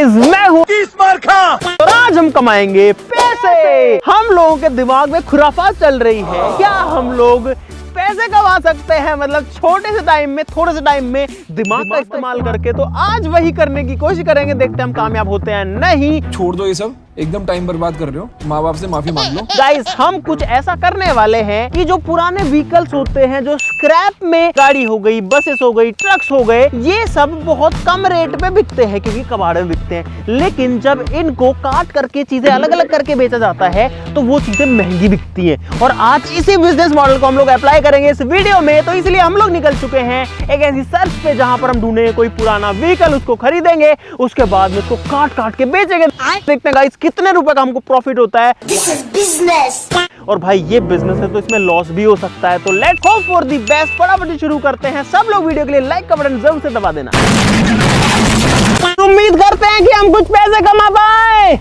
Guys मैं हूँ और आज हम कमाएंगे पैसे। हम लोगों के दिमाग में खुराफात चल रही है, क्या हम लोग पैसे कमा सकते हैं, मतलब छोटे से टाइम में, थोड़े से टाइम में दिमाग का इस्तेमाल करके। तो आज वही करने की कोशिश करेंगे, देखते हैं हम कामयाब होते हैं नहीं। छोड़ दो ये सब, एकदम टाइम बर्बाद कर रहे हो। माँ बाप से माफी मांग लो। गाइस हम कुछ ऐसा करने वाले हैं कि जो पुराने व्हीकल्स होते हैं, जो स्क्रैप में गाड़ी हो गई, बसेस हो गई, ट्रक्स हो गए, ये सब बहुत कम रेट पे बिकते हैं क्योंकि कबाड़ में बिकते हैं। लेकिन जब इनको काट करके चीजें अलग अलग करके बेचा जाता है तो वो चीजें महंगी बिकती हैं। और आज इसी बिजनेस मॉडल को हम लोग अप्लाई करेंगे इस वीडियो में। तो इसलिए हम लोग निकल चुके हैं एक ऐसी सर्च पे जहां पर हम ढूंढेंगे कोई पुराना व्हीकल, उसको खरीदेंगे, उसके बाद में उसको काट काट के बेचेंगे। देखते हैं गाइस कितने रुपए का हमको प्रॉफिट होता है। This is business. और भाई ये बिजनेस है तो इसमें लॉस भी हो सकता है। तो let's hope for the best. फटाफट शुरू करते हैं। सब लोग वीडियो के लिए लाइक का बटन जरूर से दबा देना। उम्मीद करते हैं कि हम कुछ पैसे कमा पाए।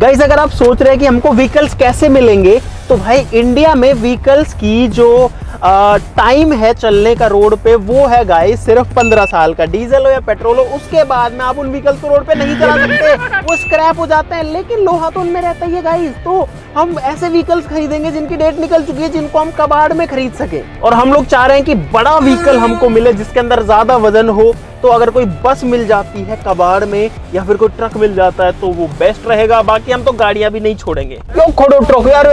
गाइस अगर आप सोच रहे हैं कि हमको व्हीकल्स कैसे मिलेंगे, तो भाई इंडिया में व्हीकल्स की जो टाइम है चलने का रोड पे वो है गाइस सिर्फ 15 साल का। डीजल हो या पेट्रोल हो, उसके बाद में आप उन व्हीकल्स को रोड पे नहीं चला सकते, वो स्क्रैप हो जाते हैं। लेकिन लोहा तो उनमें रहता ही है गाइस। तो हम ऐसे व्हीकल्स खरीदेंगे जिनकी डेट निकल चुकी है, जिनको हम कबाड़ में खरीद सके। और हम लोग चाह रहे हैं कि बड़ा व्हीकल हमको मिले जिसके अंदर ज्यादा वजन हो। तो अगर कोई बस मिल जाती है कबाड़ में या फिर कोई ट्रक मिल जाता है तो वो बेस्ट रहेगा। बाकी हम तो गाड़ियां भी नहीं छोड़ेंगे। क्यों खोड़ो ट्रक यार,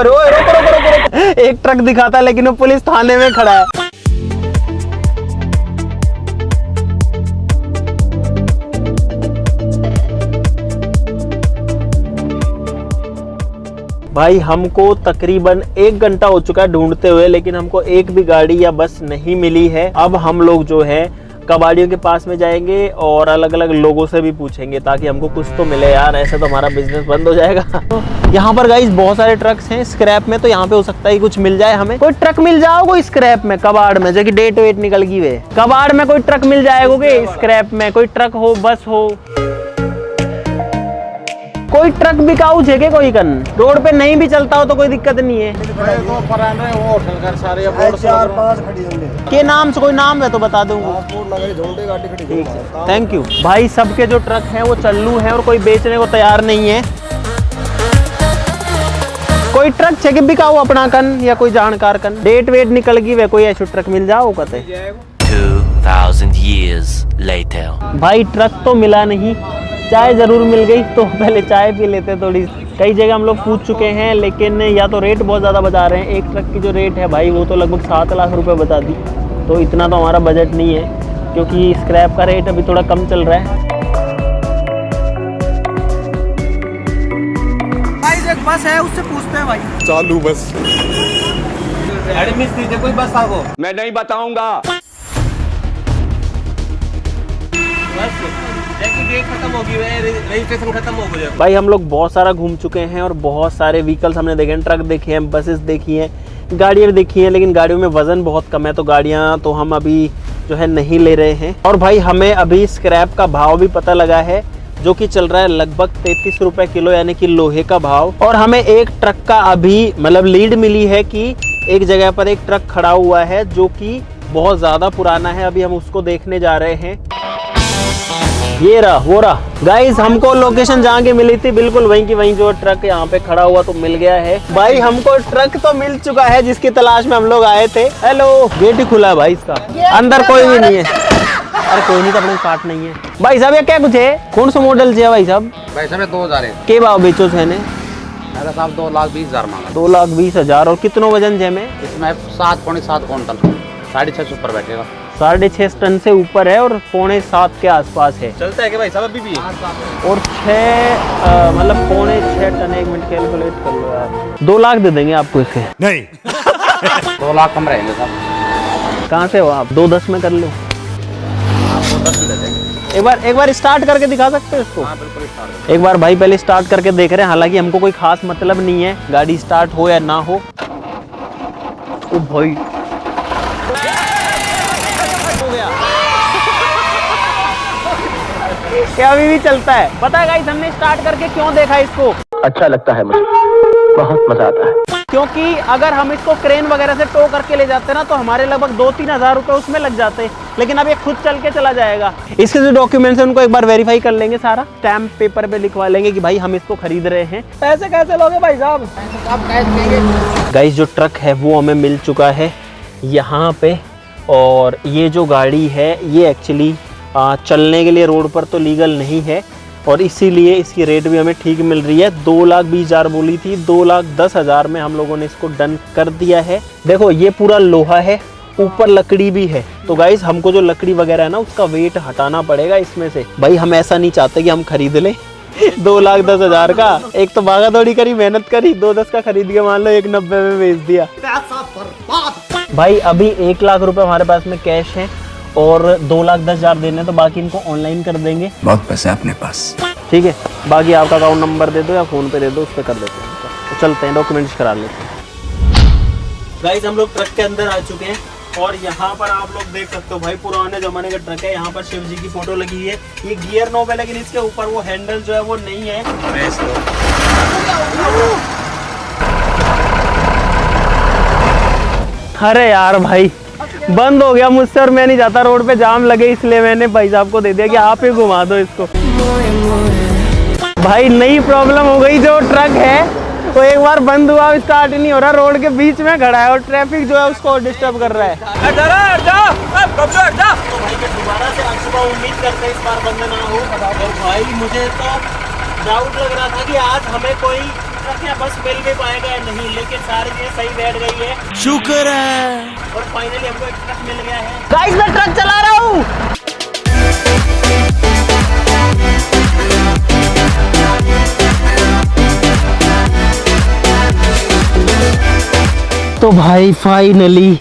रोको। एक ट्रक दिखाता है लेकिन वो पुलिस थाने में खड़ा है। भाई हमको तकरीबन 1 घंटा हो चुका है ढूंढते हुए, लेकिन हमको एक भी गाड़ी या बस नहीं मिली है। अब हम लोग जो है कबाड़ियों के पास में जाएंगे और अलग अलग लोगों से भी पूछेंगे ताकि हमको कुछ तो मिले यार, ऐसे तो हमारा बिजनेस बंद हो जाएगा। यहाँ पर गाइस बहुत सारे ट्रक्स हैं स्क्रैप में, तो यहाँ पे हो सकता है कुछ मिल जाए हमें। कोई ट्रक मिल जाओ कोई स्क्रैप में, कबाड़ में, जो कि डेट वेट निकल गई वे, कबाड़ में कोई ट्रक मिल जाएगा। स्क्रैप में कोई ट्रक हो, बस हो, कोई ट्रक बिकाऊ है कोई कन रोड पे नहीं भी चलता हो तो कोई दिक्कत नहीं है। के नाम से कोई नाम है तो बता दूंगा। थैंक यू भाई। सबके जो ट्रक हैं वो चल्लू हैं और कोई बेचने को तैयार नहीं है। कोई ट्रक छे बिकाऊ अपना कन या कोई जानकार कन, डेट वेट निकल गई वे, कोई ऐसा ट्रक मिल जाओ कहते। 2000 years later. भाई ट्रक तो मिला नहीं, चाय जरूर मिल गई, तो पहले चाय पी लेते थोड़ी। कई जगह हम लोग पूछ चुके हैं लेकिन या तो रेट बहुत ज़्यादा बता रहे हैं। एक ट्रक की जो रेट है भाई वो तो लगभग 7 लाख रुपए बता दी। तो इतना तो हमारा बजट नहीं है क्योंकि स्क्रैप का रेट अभी थोड़ा कम चल रहा है। भाई एक बस है, उससे पूछते हैं भाई। चालू बस एडमिट दीजिए, कोई बस आपको मैं नहीं बताऊंगा। डेट खत्म होगी, रजिस्ट्रेशन खत्म हो गया। भाई हम लोग बहुत सारा घूम चुके हैं और बहुत सारे व्हीकल्स हमने देखे हैं, ट्रक देखे हैं, बसेस देखी हैं, गाड़ियाँ भी देखी हैं, लेकिन गाड़ियों में वजन बहुत कम है तो गाड़ियाँ तो हम अभी जो है नहीं ले रहे हैं। और भाई हमें अभी स्क्रैप का भाव भी पता लगा है जो कि चल रहा है लगभग 33 रुपए किलो, यानी कि लोहे का भाव। और हमें एक ट्रक का अभी मतलब लीड मिली है कि एक जगह पर एक ट्रक खड़ा हुआ है जो कि बहुत ज्यादा पुराना है। अभी हम उसको देखने जा रहे हैं। ये रहा वो रहा गाइस, हमको लोकेशन जहाँ की मिली थी बिल्कुल वहीं की वहीं जो ट्रक यहाँ पे खड़ा हुआ तो मिल गया है। भाई हमको ट्रक तो मिल चुका है जिसकी तलाश में हम लोग आए थे। हेलो, गेट ही खुला है भाई इसका, अंदर कोई भी नहीं है। अरे कोई नहीं तो अपने पार्ट नहीं है। भाई साहब ये क्या कुछ है, कौन सा मॉडल है भाई साहब? भाई साहब 2000 है। के भाव बेचो थे ने? मेरा साहब 2,20,000 मांगा। 2,20,000। और कितनों वजन है में? इसमें 7.7 क्विंटल, 6.5 ऊपर बैठेगा। 6.5 टन से ऊपर है और 6.25 के आसपास है। चलता है कि भाई साहब अभी भी? और 6 मतलब 6.25 टन। 1 मिनट कैलकुलेट कर लो यार। 2 लाख दे देंगे आपको इसके। नहीं 2 लाख कम रहेंगे साहब। कहाँ से हो आप? 2.10 में कर लो। आपको 10 भी दे देंगे। एक बार स्टार्ट करके दिखा सकते हो इसको? हाँ बिल्कुल स्टार्ट। एक बार भाई पहले स्टार्ट करके देख रहे हैं। हालांकि हमको कोई खास मतलब नहीं है गाड़ी स्टार्ट हो या ना हो। ओ भाई क्या अभी भी चलता है? पता है गाइस हमने स्टार्ट करके क्यों देखा इसको? अच्छा लगता है मुझे, बहुत मजा आता है। क्योंकि अगर हम इसको क्रेन वगैरह से टो करके ले जाते हैं ना तो हमारे लगभग 2-3 हज़ार रुपये उसमें लग जाते, लेकिन अब ये खुद चल के चला जाएगा। इसके जो डॉक्यूमेंट्स हैं उनको एक बार वेरीफाई कर लेंगे, सारा स्टैम्प पेपर पे लिखवा लेंगे कि भाई हम इसको खरीद रहे हैं। पैसे कैसे लोगे भाई साहब? आप कैश देंगे? गाइस जो ट्रक है वो हमें मिल चुका है यहाँ पे, और ये जो गाड़ी है ये एक्चुअली चलने के लिए रोड पर तो लीगल नहीं है, और इसीलिए इसकी रेट भी हमें ठीक मिल रही है। 2,20,000 बोली थी, 2,10,000 में हम लोगों ने इसको डन कर दिया है। देखो ये पूरा लोहा है, ऊपर लकड़ी भी है, तो गाइस हमको जो लकड़ी वगैरह है ना उसका वेट हटाना पड़ेगा इसमें से। भाई हम ऐसा नहीं चाहते कि हम खरीद लें 2,10,000 का, एक तो भागा दौड़ी करी, मेहनत करी, 2,10 का खरीद के मान लो 1,90 में बेच दिया। भाई अभी 1 लाख रुपए हमारे पास में कैश है और 2,10,000 देने, तो बाकी इनको ऑनलाइन कर देंगे। बहुत पैसे अपने पास, ठीक है, बाकी आपका अकाउंट नंबर दे दो या फोन पे दे दो, उस पर कर देते हैं। तो चलते हैं, डॉक्यूमेंट्स करा लेते हैं। गाइस हम लोग ट्रक के अंदर आ चुके हैं और यहाँ पर आप लोग देख सकते हो भाई पुराने जमाने का ट्रक है। यहाँ पर शिव जी की फोटो लगी है। ये गियर नॉब है, लेकिन इसके ऊपर वो हैंडल जो है वो नहीं है। अरे यार भाई बंद हो गया मुझसे, और मैं नहीं जाता रोड पे जाम लगे, इसलिए मैंने भाई साहब को दे दिया कि आप ही घुमा दो इसको। भाई नई प्रॉब्लम हो गई, जो ट्रक है वो एक बार बंद हुआ, स्टार्ट ही नहीं हो रहा, रोड के बीच में खड़ा है और ट्रैफिक जो है उसको डिस्टर्ब कर रहा है। तो भाई मैं दोबारा से आज सुबह उम्मीद करते इस बार बंद ना हो। और भाई मुझे तो डाउट लग रहा था कि आज हमें कोई ट्रक या बस मिल भी पाएगा या नहीं, लेकिन सारी चीजें सही बैठ गई है, शुक्र है। और फाइनली हमको एक ट्रक मिल गया है। गाइस मैं ट्रक चला रहा हूँ। तो भाई फाइनली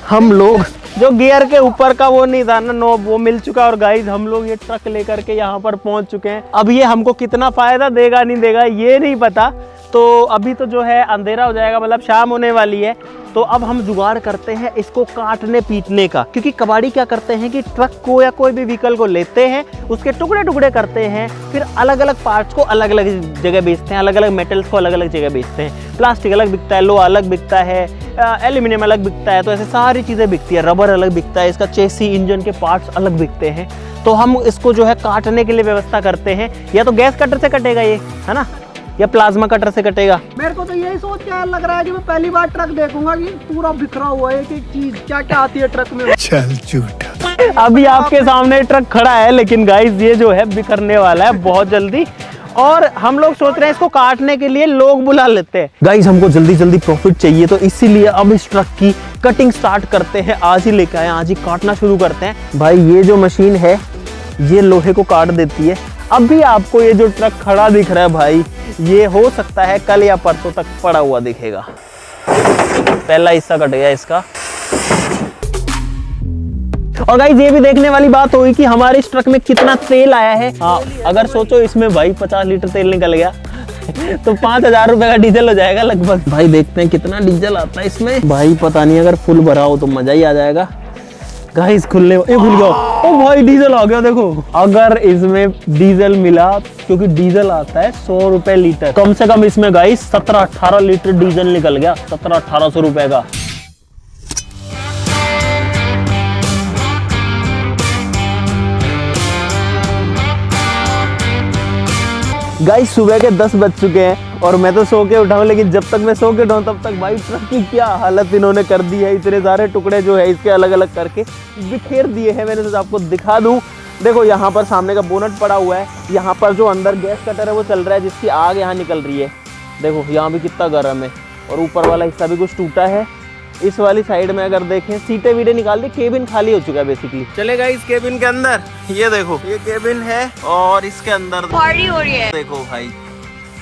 हम लोग जो गियर के ऊपर का वो नहीं था ना नॉब, वो मिल चुका। और गाइस हम लोग ये ट्रक लेकर के यहाँ पर पहुँच चुके हैं। अब ये हमको कितना फायदा देगा नहीं देगा ये नहीं पता, तो अभी तो जो है अंधेरा हो जाएगा, मतलब शाम होने वाली है। तो अब हम जुगाड़ करते हैं इसको काटने पीटने का, क्योंकि कबाड़ी क्या करते हैं कि ट्रक को या कोई भी व्हीकल को लेते हैं, उसके टुकड़े टुकड़े करते हैं, फिर अलग अलग पार्ट्स को अलग अलग जगह बेचते हैं, अलग अलग मेटल्स को अलग अलग जगह बेचते हैं। प्लास्टिक अलग बिकता है, लोहा अलग बिकता है, एल्यूमिनियम अलग बिकता है, तो ऐसे सारी चीज़ें बिकती है। रबर अलग बिकता है, इसका चेसी इंजन के पार्ट्स अलग बिकते हैं। तो हम इसको जो है काटने के लिए व्यवस्था करते हैं, या तो गैस कटर से कटेगा ये, है ना, या प्लाज्मा कटर से कटेगा। मेरे को तो यही सोच के लग रहा है कि मैं पहली बार ट्रक देखूंगा कि पूरा बिखरा हुआ है, एक चीज क्या क्या आती है ट्रक में। चल झूठा। अभी आपके सामने ट्रक खड़ा है, लेकिन गाइस ये जो है बिखरने वाला है बहुत जल्दी, और हम लोग सोच रहे हैं इसको काटने के लिए लोग बुला लेते हैं। गाइस हमको जल्दी जल्दी प्रॉफिट चाहिए, तो इसीलिए अब इस ट्रक की कटिंग स्टार्ट करते हैं। आज ही लेकर आए, आज ही काटना शुरू करते हैं। भाई ये जो मशीन है ये लोहे को काट देती है। अभी आपको ये जो ट्रक खड़ा दिख रहा है भाई, ये हो सकता है कल या परसों तक पड़ा हुआ दिखेगा। पहला हिस्सा कट गया इसका। और गाइस ये भी देखने वाली बात होगी कि हमारे इस ट्रक में कितना तेल आया है। हाँ, अगर सोचो इसमें भाई 50 लीटर तेल निकल गया तो 5,000 रुपए का डीजल हो जाएगा लगभग। भाई देखते हैं कितना डीजल आता है इसमें। भाई पता नहीं, अगर फुल भरा हो तो मजा ही आ जाएगा। गाइस खुल गया। ओ भाई डीजल आ गया देखो। अगर इसमें डीजल मिला, क्योंकि डीजल आता है 100 रुपए लीटर, कम से कम इसमें गाइस 17-18 लीटर डीजल निकल गया, 1700-1800 रुपए का। गाइस सुबह के 10 बज चुके हैं और मैं तो सो के उठाऊं, लेकिन जब तक मैं सो के उठाऊं तब तक भाई ट्रक की क्या हालत इन्होंने कर दी है। इतने सारे टुकड़े जो है इसके अलग अलग करके बिखेर दिए हैं। मैंने तो आपको दिखा दूं, देखो यहाँ पर सामने का बोनट पड़ा हुआ है, यहाँ पर जो अंदर गैस कटर है वो चल रहा है, जिसकी आग यहाँ निकल रही है। देखो यहाँ भी कितना गर्म है, और ऊपर वाला हिस्सा भी कुछ टूटा है। इस वाली साइड में अगर देखें, सीटें वीटें निकाल दी, केबिन खाली हो चुका है बेसिकली। चलेगा इस केबिन के अंदर, ये देखो ये केबिन है और इसके अंदर पार्टी हो रही है। देखो भाई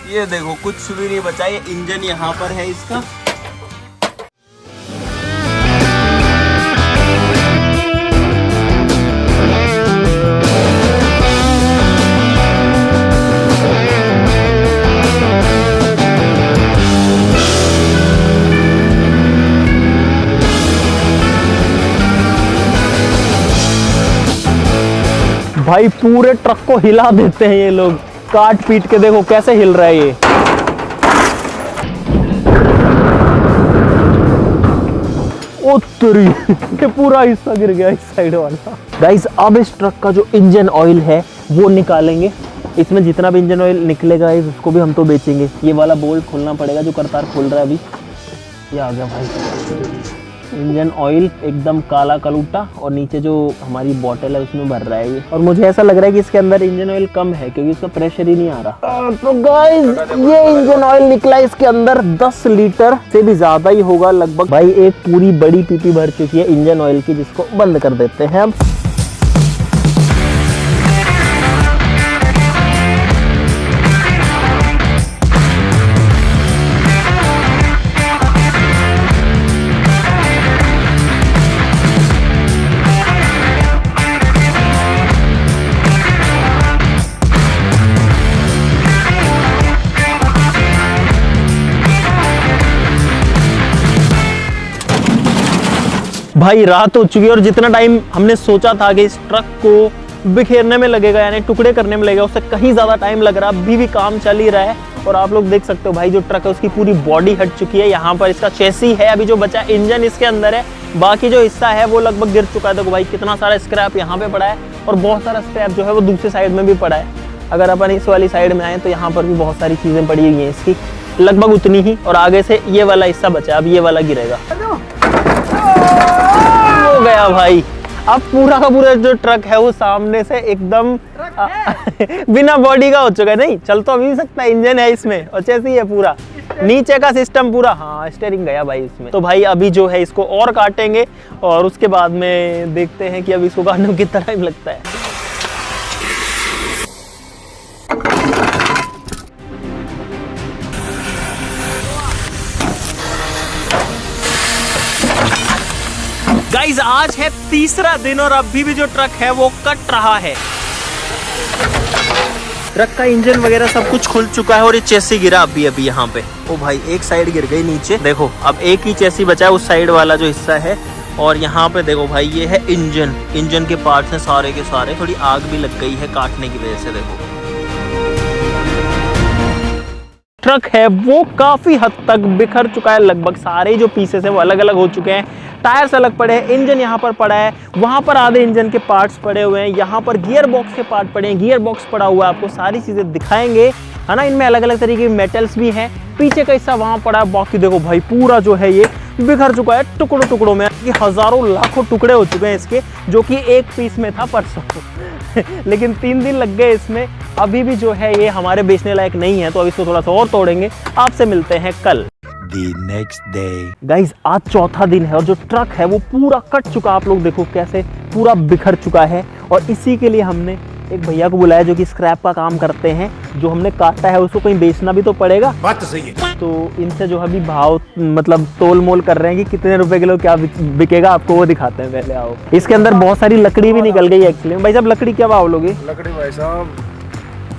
ये देखो कुछ भी नहीं बचा, ये इंजन यहाँ पर है इसका। भाई पूरे ट्रक को हिला देते हैं ये लोग, काट पीट के। देखो कैसे हिल रहा है ये। ओ तेरी ये पूरा हिस्सा गिर गया इस साइड वाला। गाइस अब इस ट्रक का जो इंजन ऑयल है वो निकालेंगे। इसमें जितना भी इंजन ऑयल निकलेगा उसको भी हम तो बेचेंगे। ये वाला बोल्ट खोलना पड़ेगा जो करतार खोल रहा है अभी। ये आ गया भाई इंजन ऑयल एकदम काला कलूटा, और नीचे जो हमारी बोतल है उसमें भर रहा है ये। और मुझे ऐसा लग रहा है कि इसके अंदर इंजन ऑयल कम है क्योंकि इसका प्रेशर ही नहीं आ रहा। तो गाइस ये इंजन ऑयल निकला इसके अंदर 10 लीटर से भी ज्यादा ही होगा लगभग। भाई एक पूरी बड़ी पीपी भर चुकी है इंजन ऑयल की, जिसको बंद कर देते हैं अब। भाई रात हो चुकी है और जितना टाइम हमने सोचा था कि इस ट्रक को बिखेरने में लगेगा यानी टुकड़े करने में लगेगा उससे कहीं ज़्यादा टाइम लग रहा है। अभी भी काम चल ही रहा है और आप लोग देख सकते हो भाई जो ट्रक है उसकी पूरी बॉडी हट चुकी है। यहाँ पर इसका चेसी है, अभी जो बचा इंजन इसके अंदर है, बाकी जो हिस्सा है वो लगभग गिर चुका है। देखो भाई कितना सारा स्क्रैप यहाँ पे पड़ा है और बहुत सारा स्क्रैप जो है वो दूसरी साइड में भी पड़ा है। अगर अपन इस वाली साइड में आए तो यहाँ पर भी बहुत सारी चीज़ें पड़ी हुई हैं इसकी, लगभग उतनी ही। और आगे से ये वाला हिस्सा बचा है, अब ये वाला गिरेगा। हो गया भाई, अब पूरा का पूरा जो ट्रक है वो सामने से एकदम बिना बॉडी का हो चुका है। नहीं चल तो अभी भी सकता है, इंजन है इसमें और चेसी है पूरा, नीचे का सिस्टम पूरा। हाँ स्टीयरिंग गया भाई इसमें। तो भाई अभी जो है इसको और काटेंगे और उसके बाद में देखते हैं कि अब इसको काटने में कितना टाइम लगता है। गाइस आज है तीसरा दिन और अभी भी जो ट्रक है वो कट रहा है। ट्रक का इंजन वगैरह सब कुछ खुल चुका है और ये चेसी गिरा अभी यहाँ पे। ओ भाई एक साइड गिर गई नीचे, देखो अब एक ही चेसी बचा है उस साइड वाला जो हिस्सा है। और यहाँ पे देखो भाई ये है इंजन के पार्ट्स हैं सारे के सारे। थोड़ी आग भी लग गई है काटने की वजह से। देखो ट्रक है वो काफी हद तक बिखर चुका है, लगभग सारे जो पीसेस है वो अलग अलग हो चुके हैं। टायर्स अलग पड़े हैं, इंजन यहाँ पर पड़ा है, वहाँ पर आधे इंजन के पार्ट्स पड़े हुए हैं, यहाँ पर गियर बॉक्स के पार्ट पड़े हैं, गियर बॉक्स पड़ा हुआ है। आपको सारी चीज़ें दिखाएंगे है ना, इनमें अलग अलग तरीके के मेटल्स भी हैं। पीछे का हिस्सा वहाँ पड़ा है, बाकी देखो भाई पूरा जो है ये बिखर चुका है टुकड़ों टुकड़ों में। कि हज़ारों लाखों टुकड़े हो चुके हैं इसके, जो कि एक पीस में था परसों लेकिन 3 दिन लग गए इसमें। अभी भी जो है ये हमारे बेचने लायक नहीं है, तो अब इसको थोड़ा सा और तोड़ेंगे। आपसे मिलते हैं कल। The next day. गाइज आज चौथा दिन है और जो ट्रक है वो पूरा कट चुका। आप लोग देखो कैसे पूरा बिखर चुका है। और इसी के लिए हमने एक भैया को बुलाया जो कि स्क्रैप का काम करते हैं। जो हमने काटा है उसको कहीं बेचना भी तो पड़ेगा, बात तो सही है। तो इनसे जो अभी भाव मतलब तोल मोल कर रहे हैं कि कितने रुपए किलो क्या बिकेगा, आपको वो दिखाते हैं। पहले आओ। इसके अंदर बहुत सारी लकड़ी भी निकल गई एक्चुअली। भाई साहब लकड़ी क्या भाव लोगे? लकड़ी भाई साहब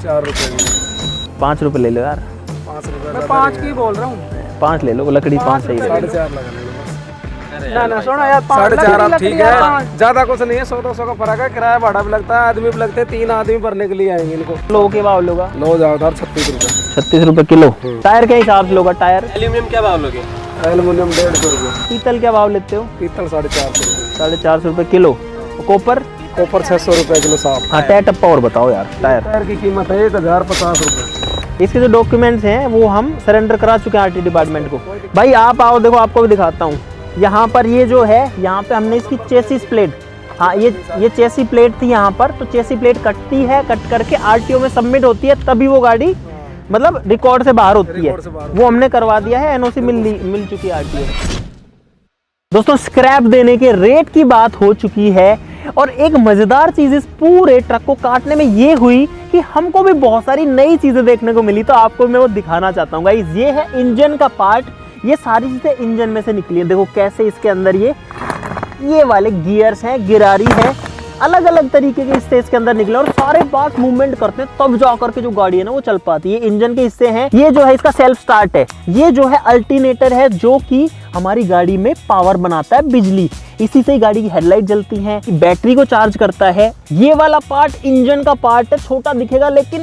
4 रुपए। 5 रुपए ले लो यार। 5 रुपए मैं 5 की बोल रहा हूँ। 5 ले लो, लकड़ी 5 सही है। 4.5 लगा ले लो। ना सुनो यार 4.5 ठीक है, ज्यादा कुछ नहीं है। 100-200 का फर्क है, किराया भाड़ा भी लगता है, आदमी भी लगते हैं। 3 आदमी भरने के लिए आएंगे इनको। लो के भाव लोगा? लो जाओ 36 रुपए। 36 रुपए किलो। टायर के हिसाब से लोगा? टायर एल्यूमिनियम क्या भाव लोगे? एल्युमिनियम 150 रुपए। पीतल क्या भाव लेते हो? पीतल 450 रुपए। 450 रुपए किलो। कॉपर? कॉपर 600 रुपए किलो साफ। हाँ टायर टप्पा और बताओ यार। टायर की कीमत है 1050 रुपए। इसके जो डॉक्यूमेंट्स हैं वो हम सरेंडर करा चुके हैं आरटी डिपार्टमेंट को। भाई आप आओ, देखो आपको भी दिखाता हूँ। यहाँ पर ये जो है, यहाँ पे हमने इसकी चेसिस प्लेट, हाँ ये चेसी प्लेट थी यहाँ पर। तो चेसी प्लेट कटती है, कट करके आरटीओ में सबमिट होती है, तभी वो गाड़ी मतलब रिकॉर्ड से बाहर होती है। वो हमने करवा दिया है, एनओसी मिल चुकी है आरटीओ। दोस्तों स्क्रैप देने के रेट की बात हो चुकी है। और एक मजेदार चीज इस पूरे ट्रक को काटने में ये हुई कि हमको भी बहुत सारी नई चीजें देखने को मिली। तो आपको मैं वो दिखाना चाहता हूँ गाइस। ये है इंजन का पार्ट, ये सारी चीजें इंजन में से निकली है। देखो कैसे इसके अंदर ये वाले गियर्स हैं, गिरारी है, अलग अलग तरीके के हिस्से इसके अंदर निकले और सारे पार्ट मूवमेंट करते हैं तब जाकर के जो गाड़ी है ना वो चल पाती है। इंजन के हिस्से हैं, ये जो है इसका सेल्फ स्टार्ट है, ये जो है अल्टरनेटर है जो कि हमारी गाड़ी में पावर बनाता है, बिजली, इसी से ही गाड़ी की हेडलाइट जलती है, बैटरी को चार्ज करता है। ये वाला पार्ट इंजन का पार्ट है, छोटा दिखेगा लेकिन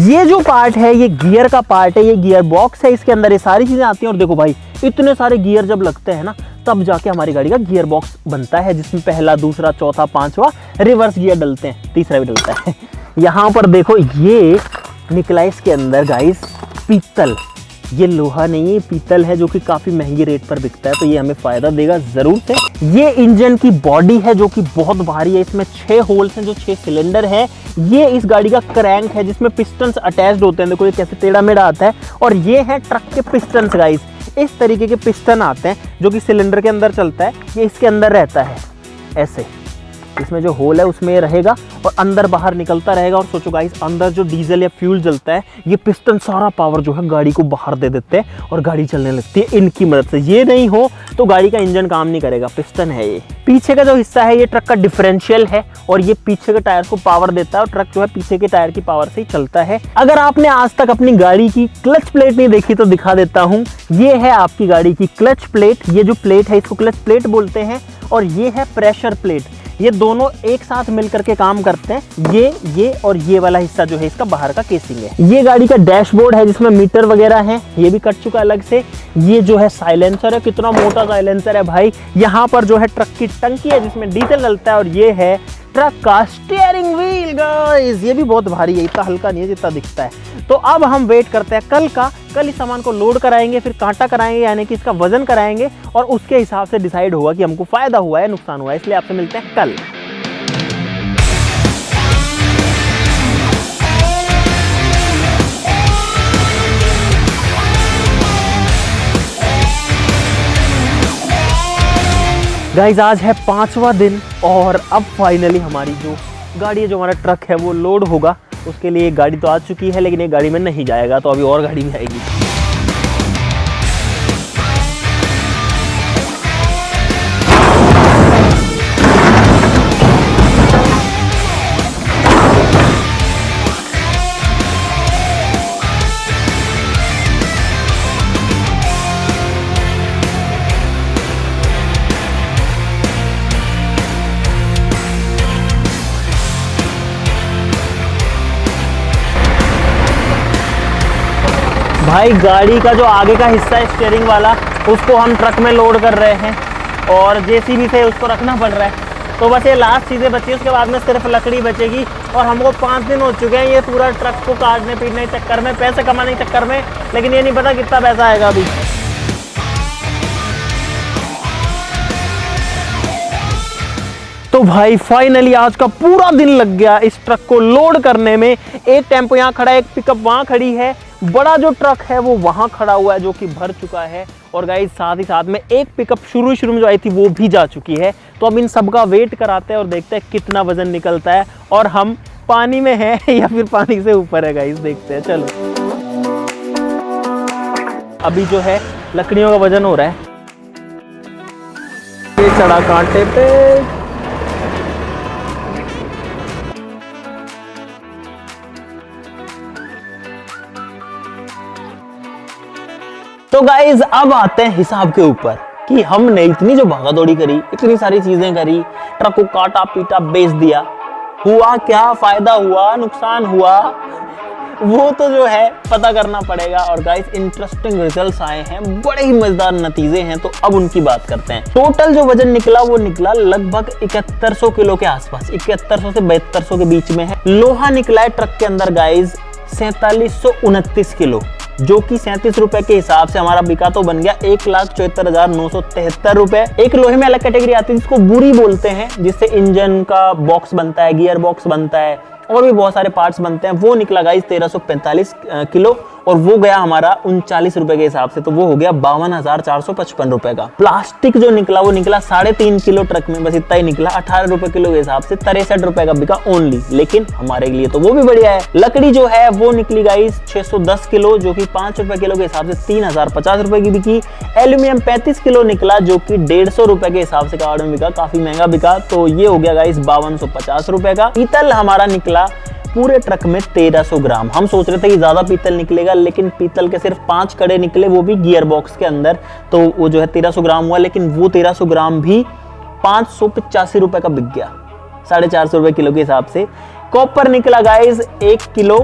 ये जो पार्ट है ये गियर का पार्ट है, ये गियर बॉक्स है, इसके अंदर ये सारी चीजें आती हैं। और देखो भाई इतने सारे गियर जब लगते हैं ना, तब जाके हमारी गाड़ी का गियर बॉक्स बनता है, जिसमें पहला, दूसरा, चौथा, पांचवा रिवर्स गियर डलते हैं, तीसरा भी डलता है। यहाँ पर देखो ये निकला इसके अंदर गाइस पीतल, ये लोहा नहीं है, पीतल है, जो कि काफ़ी महंगी रेट पर बिकता है, तो ये हमें फ़ायदा देगा ज़रूर से। ये इंजन की बॉडी है जो कि बहुत भारी है, इसमें 6 होल्स हैं जो 6 सिलेंडर है। ये इस गाड़ी का क्रैंक है जिसमें पिस्टन्स अटैच्ड होते हैं, देखो ये कैसे टेढ़ा मेढ़ा आता है। और ये है ट्रक के पिस्टन्स गाइस, इस तरीके के पिस्टन आते हैं जो कि सिलेंडर के अंदर चलता है, ये इसके अंदर रहता है ऐसे, इसमें जो होल है उसमें ये रहेगा और अंदर बाहर निकलता रहेगा। और सोचो गाइस, अंदर जो डीजल या फ्यूल जलता है, ये पिस्टन सारा पावर जो है गाड़ी को बाहर दे देते हैं और गाड़ी चलने लगती है इनकी मदद से। ये नहीं हो तो गाड़ी का इंजन काम नहीं करेगा, पिस्टन है ये। पीछे का जो हिस्सा है ये ट्रक का डिफरेंशियल है और ये पीछे के टायर को पावर देता है और ट्रक जो है पीछे के टायर की पावर से ही चलता है। अगर आपने आज तक अपनी गाड़ी की क्लच प्लेट नहीं देखी तो दिखा देता हूँ। ये है आपकी गाड़ी की क्लच प्लेट, ये जो प्लेट है इसको क्लच प्लेट बोलते हैं, और ये है प्रेशर प्लेट। ये दोनों एक साथ मिलकर के काम करते हैं। ये और ये वाला हिस्सा जो है इसका बाहर का केसिंग है। ये गाड़ी का डैशबोर्ड है जिसमें मीटर वगैरह है, ये भी कट चुका अलग से। ये जो है साइलेंसर है, कितना मोटा साइलेंसर है भाई। यहाँ पर जो है ट्रक की टंकी है जिसमें डीजल डलता है, और ये है ट्रक का स्टीयरिंग व्हील गाइस, ये भी बहुत भारी है, इतना हल्का नहीं है जितना दिखता है। तो अब हम वेट करते हैं कल का। कल इस सामान को लोड कराएंगे, फिर कांटा कराएंगे, यानी कि इसका वजन कराएंगे, और उसके हिसाब से डिसाइड होगा कि हमको फायदा हुआ है नुकसान हुआ है। इसलिए आपसे मिलते हैं कल। गाइज आज है 5वां दिन और अब फाइनली हमारी जो गाड़ी है, जो हमारा ट्रक है, वो लोड होगा। उसके लिए एक गाड़ी तो आ चुकी है, लेकिन एक गाड़ी में नहीं जाएगा, तो अभी और गाड़ी भी आएगी। भाई गाड़ी का जो आगे का हिस्सा है स्टीयरिंग वाला, उसको हम ट्रक में लोड कर रहे हैं और जेसीबी से उसको रखना पड़ रहा है। तो बस ये लास्ट चीज़ें बची, उसके बाद में सिर्फ लकड़ी बचेगी। और हमको 5 दिन हो चुके हैं ये पूरा ट्रक को काटने पीटने के चक्कर में, पैसे कमाने के चक्कर में, लेकिन ये नहीं पता कितना पैसा आएगा अभी। तो भाई फाइनली आज का पूरा दिन लग गया इस ट्रक को लोड करने में। एक टेम्पो यहाँ खड़ा है, एक पिकअप वहाँ खड़ी है, बड़ा जो ट्रक है वो वहाँ खड़ा हुआ है जो कि भर चुका है। और गाइस साथ ही साथ में एक पिकअप शुरू में जो आई थी वो भी जा चुकी है। तो अब इन सब का वेट कराते हैं और देखते हैं कितना वजन निकलता है, और हम पानी में हैं या फिर पानी से ऊपर है गाइस, देखते हैं। चलो अभी जो है लकड़ियों का वजन हो रहा है, ये चढ़ा कांटे पे। तो गाइज अब आते हैं हिसाब के ऊपर कि हमने इतनी जो भागा दौड़ी करी, इतनी सारी चीजें करी, ट्रक को काटा पीटा बेच दिया, हुआ क्या, फायदा हुआ, नुकसान हुआ, वो तो जो है पता करना पड़ेगा। और गाइस इंटरेस्टिंग रिजल्ट्स आए हैं, बड़े ही मजेदार नतीजे हैं, तो अब उनकी बात करते हैं। टोटल जो वजन निकला वो निकला लगभग 7100 किलो के आसपास, 7100 से 7200 के बीच में है। लोहा निकला है ट्रक के अंदर गाइज 4729 किलो, जो कि 37 रुपए के हिसाब से हमारा बिका तो बन गया 1,74,973 रुपए। एक लोहे में अलग कैटेगरी आती है जिसको बुरी बोलते हैं, जिससे इंजन का बॉक्स बनता है, गियर बॉक्स बनता है और भी बहुत सारे पार्ट्स बनते हैं। वो निकला गाइस 1345 किलो और वो गया हमारा 39 रुपए के हिसाब से, तो वो हो गया 52,455 रुपए का। प्लास्टिक जो निकला वो निकला 3.5 किलो ट्रक में, बस इतना ही निकला 18 रुपए किलो के हिसाब से, 63 रुपए का बिका ओनली, लेकिन हमारे लिए तो वो भी बढ़िया है। लकड़ी जो है वो निकली गाइस 610 किलो, जो कि 5 रुपए किलो के हिसाब से 3050 रुपए की बिकी। एल्यूमिनियम 35 किलो निकला, जो कि 150 रुपए के हिसाब से कार्ड में बिका, काफी महंगा बिका, तो ये हो गया गाइस 5250 रुपए का। पीतल हमारा निकला पूरे ट्रक में 1300 ग्राम। हम सोच रहे थे कि ज्यादा पीतल निकलेगा, लेकिन पीतल के सिर्फ 5 कड़े निकले, वो भी गियर बॉक्स के अंदर, तो वो जो है 1300 ग्राम हुआ, लेकिन वो 1300 ग्राम भी 585 रुपए का बिक गया, 450 रुपए किलो के हिसाब से। कॉपर निकला गाइज 1 किलो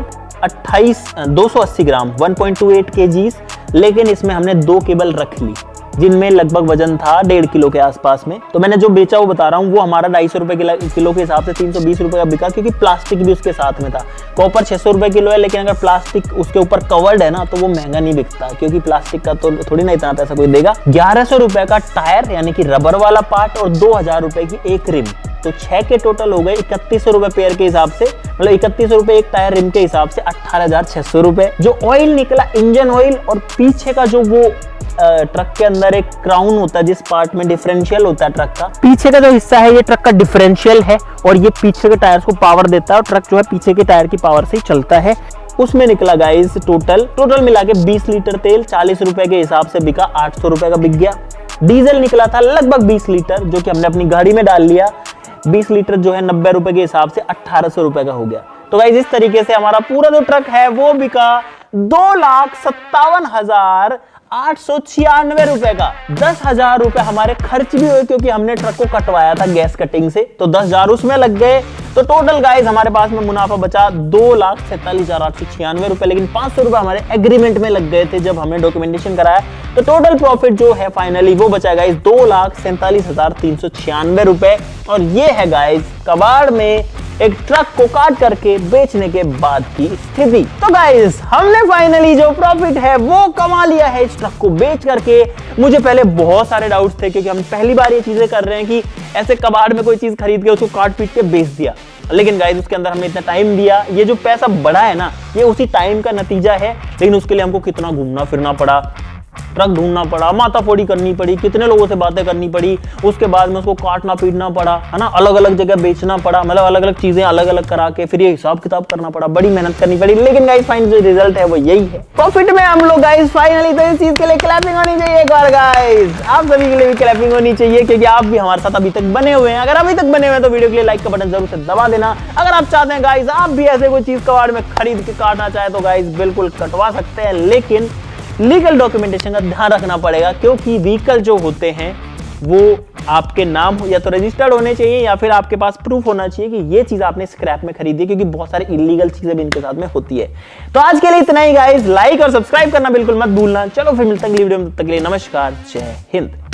280 ग्राम 1.28 kg, लेकिन इसमें हमने 2 केबल रख ली, जिनमें लगभग वजन था 1.5 किलो के आसपास में। तो मैंने जो बेचा वो बता रहा हूँ, वो हमारा 250 रुपए किलो के हिसाब से 320 रुपए का बिका, क्योंकि प्लास्टिक भी उसके साथ में था। कॉपर 600 रुपए किलो है, लेकिन अगर प्लास्टिक उसके ऊपर कवर्ड है ना तो वो महंगा नहीं बिकता, क्योंकि प्लास्टिक का तो थोड़ी ना इतना पैसा कोई देगा। 1100 रुपए का टायर यानी कि रबर वाला पार्ट और 2000 रुपए की एक रिम, तो 6 के टोटल हो गए 3100 रुपए पेयर के हिसाब से, मतलब 3100 रुपए एक टायर रिम के हिसाब से 18,600 रुपए। जो ऑयल निकला इंजन ऑयल, और पीछे का जो वो ट्रक के अंदर एक क्राउन होता है जिस पार्ट में डिफरेंशियल होता है ट्रक का, पीछे का जो हिस्सा है ये ट्रक का डिफरेंशियल है और ये पीछे के टायर्स को पावर देता है और ट्रक जो है पीछे के टायर की पावर से ही चलता है। उसमें निकला गाइस टोटल मिला के 20 लीटर तेल 40 रुपए के हिसाब से बिका, 800 रुपए का बिक गया। डीजल निकला था लगभग 20 लीटर, जो कि हमने अपनी गाड़ी में डाल लिया। 20 लीटर जो है 90 रुपए के हिसाब से 1800 रुपए का हो गया। तो गाइस इस तरीके से हमारा पूरा जो ट्रक है वो बिका 2,57,896 रुपए का। 10,000 रुपए हमारे खर्च भी हुए, क्योंकि हमने ट्रक को कटवाया था गैस कटिंग से, तो 10,000 उसमें लग गए। तो टोटल गाइस हमारे पास में मुनाफा बचा 2,47,896 रुपए, लेकिन 500 रुपए हमारे एग्रीमेंट में लग गए थे जब हमने डॉक्यूमेंटेशन कराया। तो टोटल प्रॉफिट जो है फाइनली वो बचा गाइस 2,47,396 रुपए। और ये है गाइस कबाड़ में एक ट्रक को काट करके बेचने के बाद की स्थिति। तो गाइस हमने फाइनली जो प्रॉफिट है वो कमा लिया है इस ट्रक को बेच करके। मुझे पहले बहुत सारे डाउट्स थे, क्योंकि हम पहली बार ये चीजें कर रहे हैं कि ऐसे कबाड़ में कोई चीज खरीद के उसको काट पीट के बेच दिया, लेकिन गाइस उसके अंदर हमने इतना टाइम दिया। ये जो पैसा बढ़ा है ना, ये उसी टाइम का नतीजा है, लेकिन उसके लिए हमको कितना घूमना फिरना पड़ा, ट्रक ढूंढना पड़ा, माताफोड़ी करनी पड़ी, कितने लोगों से बातें करनी पड़ी, उसके बाद में उसको काटना पीटना पड़ा, है ना, अलग अलग जगह बेचना पड़ा, मतलब अलग अलग चीजें अलग अलग करा के फिर ये हिसाब किताब करना पड़ा, बड़ी मेहनत करनी पड़ी। लेकिन गाइस फाइनल जो रिजल्ट है वो यही है, प्रॉफिट में हम लोग गाइस फाइनली। तो इस चीज के लिए क्लैपिंग होनी चाहिए एक बार गाइस, आप सभी के लिए भी क्लैपिंग होनी चाहिए, क्योंकि आप भी हमारे साथ अभी तक बने हुए हैं। अगर अभी तक बने हुए हैं तो वीडियो के लिए लाइक का बटन जरूर से दबा देना। अगर आप चाहते हैं गाइस आप भी ऐसे कोई चीज कबाड़ में खरीद के काटना चाहे तो गाइस बिल्कुल कटवा सकते हैं, लेकिन लीगल डॉक्यूमेंटेशन का ध्यान रखना पड़ेगा, क्योंकि व्हीकल जो होते हैं वो आपके नाम हो या तो रजिस्टर्ड होने चाहिए, या फिर आपके पास प्रूफ होना चाहिए कि ये चीज आपने स्क्रैप में खरीदी है, क्योंकि बहुत सारी इलीगल चीजें भी इनके साथ में होती है। तो आज के लिए इतना ही गाइस, लाइक और सब्सक्राइब करना बिल्कुल मत भूलना। चलो फिर मिलते हैं अगली वीडियो में, तब तक के लिए नमस्कार, जय हिंद।